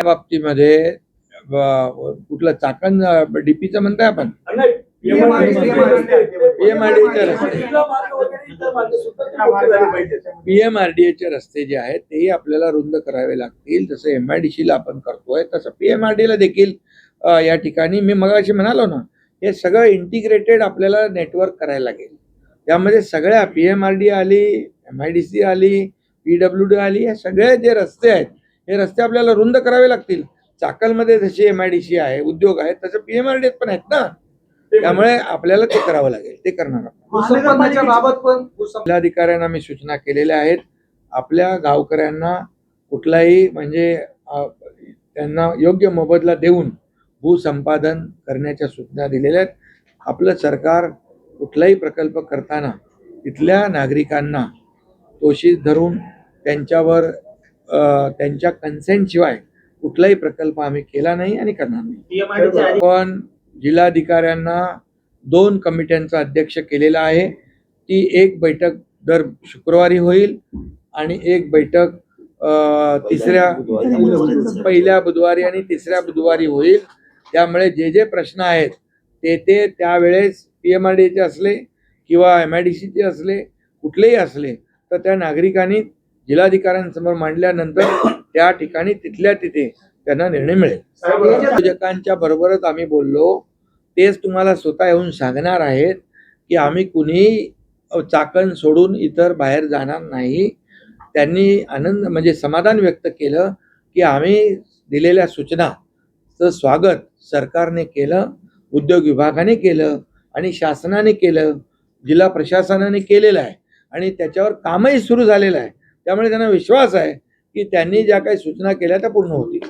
बाबतीमध्ये कुठलं चाकण डीपीचं म्हणताय आपण पीएमआरडीएचे रस्ते जे आहेत तेही आपल्याला रुंद करावे लागतील. जसं MIDC ला आपण करतोय तसं PMRD ला देखील या ठिकाणी मी मगाशी म्हणालो ना, हे सगळं इंटिग्रेटेड आपल्याला नेटवर्क करायला लागेल. त्यामध्ये सगळ्या PMRD आली, MIDC आली, PWD आली, हे सगळे जे रस्ते आहेत हे रस्ते आपल्याला रुंद करावे लागतील. चाकलमध्ये जशी MIDC आहे, उद्योग आहेत, तसं PMRD पण आहेत ना. त्यामुळे आपल्याला ते करावं लागेल, ते करणार आहोत. जिल्हाधिकाऱ्यांना मी सूचना केलेल्या आहेत. आपल्या गावकऱ्यांना कुठलाही म्हणजे त्यांना योग्य मोबदला देऊन भूसंपादन करण्याच्या सूचना दिलेल्या आहेत. आपलं सरकार कुठलाही प्रकल्प करताना तिथल्या नागरिकांना दोषी धरून त्यांच्यावर त्यांच्या कन्सेंट शिवाय कुठलाही प्रकल्प आम्ही केला नाही आणि करणार नाही. पण जिल्हाधिकाऱ्यांना 2 कमिट्यांचा अध्यक्ष केलेला आहे. ती एक बैठक दर शुक्रवारी होईल आणि एक बैठक पहिल्या बुधवारी आणि तिसऱ्या बुधवारी होईल. त्यामुळे जे जे प्रश्न आहेत ते त्यावेळेस PMRDचे असले किंवा MIDCचे असले कुठलेही असले तर त्या नागरिकांनी जिल्हाधिकाऱ्यांसमोर मांडल्यानंतर त्या ठिकाणी तिथल्या तिथे त्यांना निर्णय मिळेल. योजकांच्या बरोबरच आम्ही बोललो, तेच तुम्हाला स्वतः येऊन सांगणार आहेत की आम्ही कुणीही चाकण सोडून इतर बाहेर जाणार नाही. त्यांनी आनंद म्हणजे समाधान व्यक्त केलं की आम्ही दिलेल्या सूचनाचं स्वागत सरकारने केलं, उद्योग विभागाने केलं आणि शासनाने केलं, जिल्हा प्रशासनाने केलेलं आहे आणि त्याच्यावर कामही सुरू झालेलं आहे. त्यामुळे त्यांना विश्वास आहे की त्यांनी ज्या काही सूचना केल्या त्या पूर्ण होतील.